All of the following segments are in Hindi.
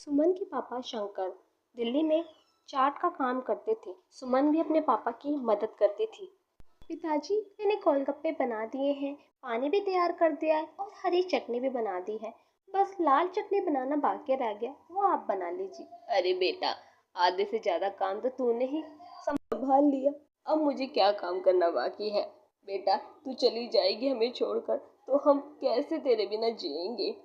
सुमन के पापा शंकर दिल्ली में चाट का काम करते थे। सुमन भी अपने पापा की मदद करती थी। पिताजी, मैंने गोलगप्पे बना दिए हैं, पानी भी तैयार कर दिया है और हरी चटनी भी बना दी है। बस लाल चटनी बनाना बाकी रह गया, वो आप बना लीजिए। अरे बेटा, आधे से ज्यादा काम तो तूने ही संभाल लिया, अब मुझे क्या काम करना बाकी है। बेटा, तू चली जाएगी हमें छोड़कर तो हम कैसे तेरे बिना जिएंगे।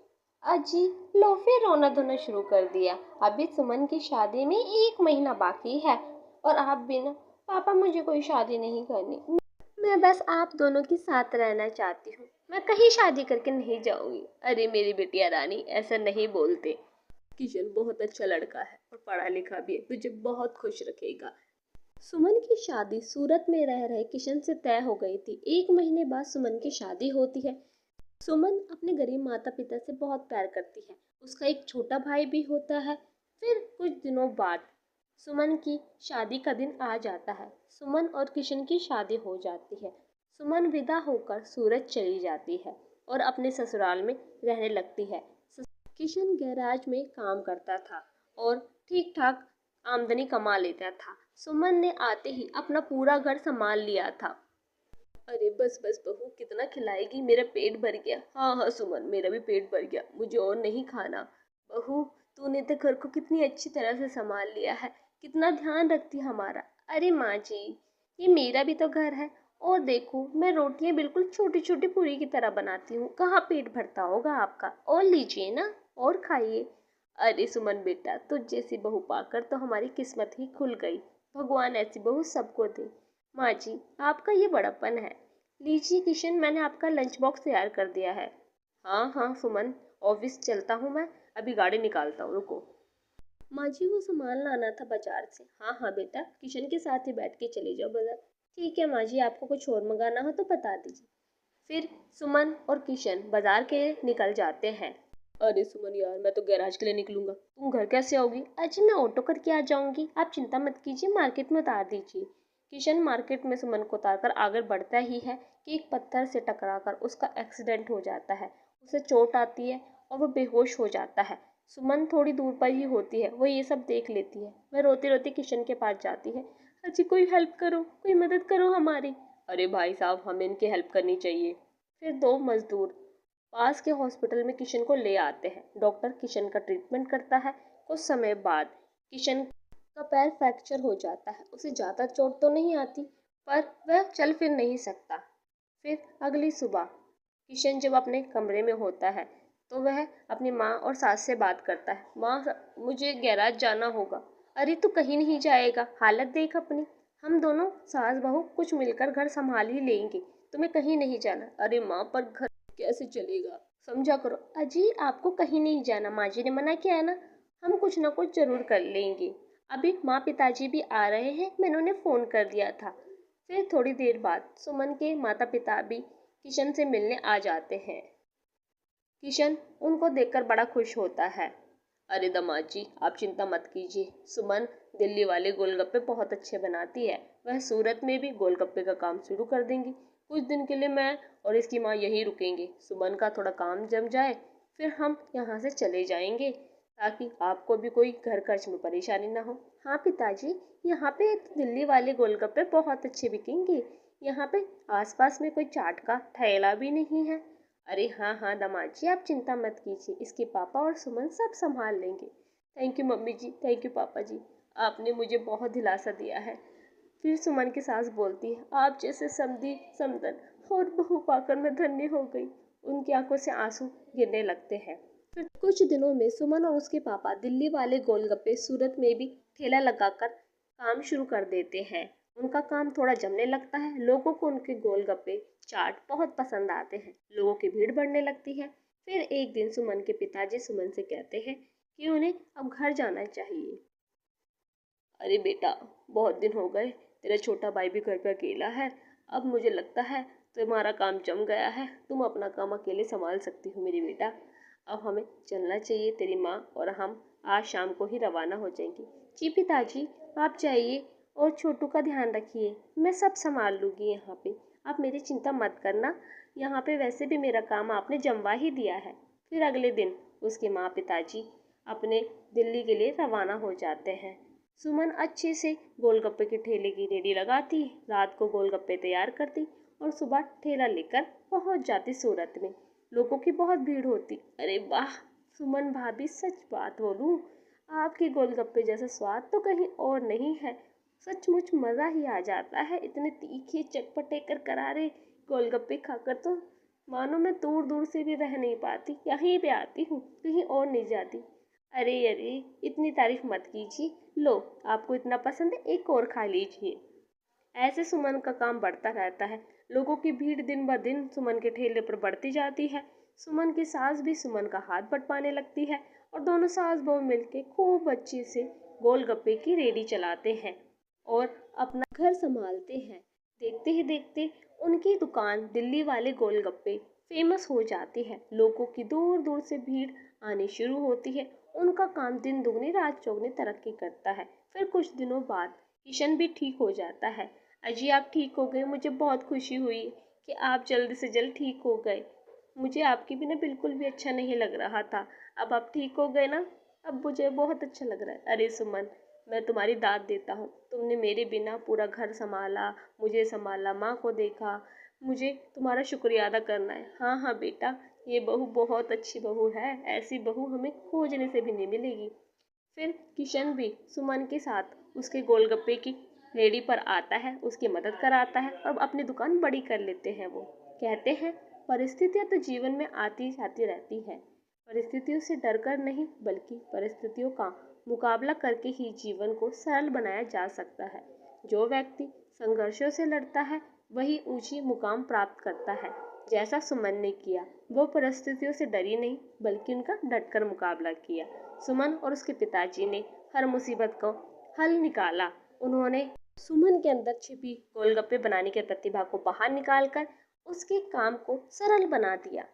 अजी, लो फिर रोना धोना शुरू कर दिया। अभी सुमन की शादी में 1 महीना बाकी है और आप बिना पापा मुझे कोई शादी नहीं करनी। मैं बस आप दोनों के साथ रहना चाहती हूँ, मैं कहीं शादी करके नहीं जाऊंगी। अरे मेरी बिटिया रानी, ऐसा नहीं बोलते। किशन बहुत अच्छा लड़का है और पढ़ा लिखा भी है, तुझे बहुत खुश रखेगा। सुमन की शादी सूरत में रह रहे किशन से तय हो गई थी। 1 महीने बाद सुमन की शादी होती है। सुमन अपने गरीब माता पिता से बहुत प्यार करती है। उसका एक छोटा भाई भी होता है। फिर कुछ दिनों बाद सुमन की शादी का दिन आ जाता है। सुमन और किशन की शादी हो जाती है। सुमन विदा होकर सूरत चली जाती है और अपने ससुराल में रहने लगती है। किशन गैराज में काम करता था और ठीक ठाक आमदनी कमा लेता था। सुमन ने आते ही अपना पूरा घर संभाल लिया था। अरे बस बस बहू, कितना खिलाएगी, मेरा पेट भर गया। हाँ हाँ सुमन, मेरा भी पेट भर गया, मुझे और नहीं खाना। बहू, तूने तो घर को कितनी अच्छी तरह से संभाल लिया है, कितना ध्यान रखती है हमारा। अरे माँ जी, ये मेरा भी तो घर है। और देखो, मैं रोटियां बिल्कुल छोटी छोटी पूरी की तरह बनाती हूँ, कहाँ पेट भरता होगा आपका। और लीजिए ना, और खाइए। अरे सुमन बेटा, तुझ जैसी बहू पाकर तो हमारी किस्मत ही खुल गई। भगवान ऐसी बहू सबको दे। माँ जी, आपका ये बड़प्पन है। लीजिए किशन, मैंने आपका लंच बॉक्स तैयार कर दिया है। हाँ हाँ सुमन, ऑफिस चलता हूँ मैं, अभी गाड़ी निकालता हूँ, रुको। माँ जी, वो सामान लाना था बाजार से। हाँ हाँ बेटा, किशन के साथ ही बैठ के चले जाओ बाजार। ठीक है माँ जी, आपको कुछ और मंगाना हो तो बता दीजिए। फिर सुमन और किशन बाजार के निकल जाते हैं। अरे सुमन यार, मैं तो गैराज के लिए निकलूंगा, तुम घर कैसे आओगी। अजी, मैं ऑटो करके आ जाऊंगी, आप चिंता मत कीजिए, मार्केट में उतार दीजिए। किशन मार्केट में सुमन को उतारकर आगे बढ़ता ही है कि एक पत्थर से टकराकर उसका एक्सीडेंट हो जाता है। उसे चोट आती है और वो बेहोश हो जाता है। सुमन थोड़ी दूर पर ही होती है, वो ये सब देख लेती है। वह रोती रोती किशन के पास जाती है। अजी, कोई हेल्प करो, कोई मदद करो हमारी। अरे भाई साहब, हमें इनकी हेल्प करनी चाहिए। फिर दो मजदूर पास के हॉस्पिटल में किशन को ले आते हैं। डॉक्टर किशन का ट्रीटमेंट करता है। कुछ समय बाद किशन का पैर फ्रैक्चर हो जाता है। उसे ज़्यादा चोट तो नहीं आती, पर वह चल फिर नहीं सकता। फिर अगली सुबह किशन जब अपने कमरे में होता है तो वह अपनी माँ और सास से बात करता है। माँ, मुझे गैराज जाना होगा। अरे तू कहीं नहीं जाएगा, हालत देख अपनी। हम दोनों सास बहू कुछ मिलकर घर संभाल ही लेंगे, तुम्हें कहीं नहीं जाना। अरे माँ, पर घर कैसे चलेगा, समझा करो। अजी, आपको कहीं नहीं जाना, माँ जी ने मना किया है ना, हम कुछ ना कुछ जरूर कर लेंगे। अभी माँ पिताजी भी आ रहे हैं, मैंने उन्हें फ़ोन कर दिया था। फिर थोड़ी देर बाद सुमन के माता पिता भी किशन से मिलने आ जाते हैं। किशन उनको देखकर बड़ा खुश होता है। अरे दामाद जी, आप चिंता मत कीजिए, सुमन दिल्ली वाले गोलगप्पे बहुत अच्छे बनाती है, वह सूरत में भी गोलगप्पे का काम शुरू कर देंगी। कुछ दिन के लिए मैं और इसकी माँ यहीं रुकेंगे, सुमन का थोड़ा काम जम जाए फिर हम यहाँ से चले जाएंगे, ताकि आपको भी कोई घर खर्च में परेशानी ना हो। हाँ पिताजी, यहाँ पे दिल्ली वाले गोलगप्पे बहुत अच्छे बिकेंगे। यहाँ पे आसपास में कोई चाट का ठेला भी नहीं है। अरे हाँ हाँ दामाद जी, आप चिंता मत कीजिए, इसके पापा और सुमन सब संभाल लेंगे। Thank you mummy ji, thank you papa ji, आपने मुझे बहुत दिलासा दिया है। फिर सुमन की सास बोलती है, आप जैसे समधी समदन और बहू पाकर मैं धन्य हो गई। उनकी आंखों से आंसू गिरने लगते हैं। फिर कुछ दिनों में सुमन और उसके पापा दिल्ली वाले गोलगप्पे सूरत में भी ठेला लगाकर काम शुरू कर देते हैं। उनका काम थोड़ा जमने लगता है। लोगों को उनके गोलगप्पे चाट बहुत पसंद आते हैं। लोगों की भीड़ बढ़ने लगती है। फिर एक दिन सुमन के पिताजी सुमन से कहते हैं कि उन्हें अब घर जाना चाहिए। अरे बेटा, बहुत दिन हो गए, तेरा छोटा भाई भी घर पे अकेला है, अब मुझे लगता है तुम्हारा काम जम गया है, तुम अपना काम अकेले संभाल सकती हो मेरी बेटा। अब हमें चलना चाहिए, तेरी माँ और हम आज शाम को ही रवाना हो जाएंगे। जी पिताजी, आप जाइए और छोटू का ध्यान रखिए, मैं सब संभाल लूँगी यहाँ पे, आप मेरी चिंता मत करना। यहाँ पे वैसे भी मेरा काम आपने जमवा ही दिया है। फिर अगले दिन उसके माँ पिताजी अपने दिल्ली के लिए रवाना हो जाते हैं। सुमन अच्छे से गोलगप्पे के ठेले की रेडी लगाती, रात को गोलगप्पे तैयार करती और सुबह ठेला लेकर पहुंच जाती सूरत में। लोगों की बहुत भीड़ होती। अरे वाह सुमन भाभी, सच बात बोलूं, आपके गोलगप्पे जैसा स्वाद तो कहीं और नहीं है। सचमुच मज़ा ही आ जाता है। इतने तीखे चटपटे करारे गोलगप्पे खाकर तो मानो मैं दूर दूर से भी रह नहीं पाती, यहीं पे आती हूँ, कहीं और नहीं जाती। अरे अरे, इतनी तारीफ मत कीजिए। लो, आपको इतना पसंद है, एक और खा लीजिए। ऐसे सुमन का काम बढ़ता रहता है। लोगों की भीड़ दिन ब दिन सुमन के ठेले पर बढ़ती जाती है। सुमन की सास भी सुमन का हाथ बटवाने लगती है और दोनों सास बहू मिलके खूब अच्छे से गोलगप्पे की रेडी चलाते हैं और अपना घर संभालते हैं। देखते ही देखते उनकी दुकान दिल्ली वाले गोलगप्पे फेमस हो जाती है। लोगों की दूर दूर से भीड़ आनी शुरू होती है। उनका काम दिन दुगनी रात चौगनी तरक्की करता है। फिर कुछ दिनों बाद किशन भी ठीक हो जाता है। अजी आप ठीक हो गए, मुझे बहुत खुशी हुई कि आप जल्द से जल्द ठीक हो गए। मुझे आपके बिना बिल्कुल भी अच्छा नहीं लग रहा था। अब आप ठीक हो गए ना, अब मुझे बहुत अच्छा लग रहा है। अरे सुमन, मैं तुम्हारी दाद देता हूँ। तुमने मेरे बिना पूरा घर संभाला, मुझे संभाला, माँ को देखा। मुझे तुम्हारा शुक्रिया अदा करना है। हाँ हाँ बेटा, ये बहू बहुत अच्छी बहू है। ऐसी बहू हमें खोजने से भी नहीं मिलेगी। फिर किशन भी सुमन के साथ उसके गोलगप्पे की रेडी पर आता है, उसकी मदद कराता है और अपनी दुकान बड़ी कर लेते हैं। वो कहते हैं परिस्थितियाँ तो जीवन में आती जाती रहती हैं। परिस्थितियों से डरकर नहीं, बल्कि परिस्थितियों का मुकाबला करके ही जीवन को सरल बनाया जा सकता है। जो व्यक्ति संघर्षों से लड़ता है वही ऊंची मुकाम प्राप्त करता है। जैसा सुमन ने किया, वो परिस्थितियों से डरी नहीं, बल्कि उनका डटकर मुकाबला किया। सुमन और उसके पिताजी ने हर मुसीबत को हल निकाला। उन्होंने सुमन के अंदर छिपी गोलगप्पे बनाने की प्रतिभा को बाहर निकालकर उसके काम को सरल बना दिया।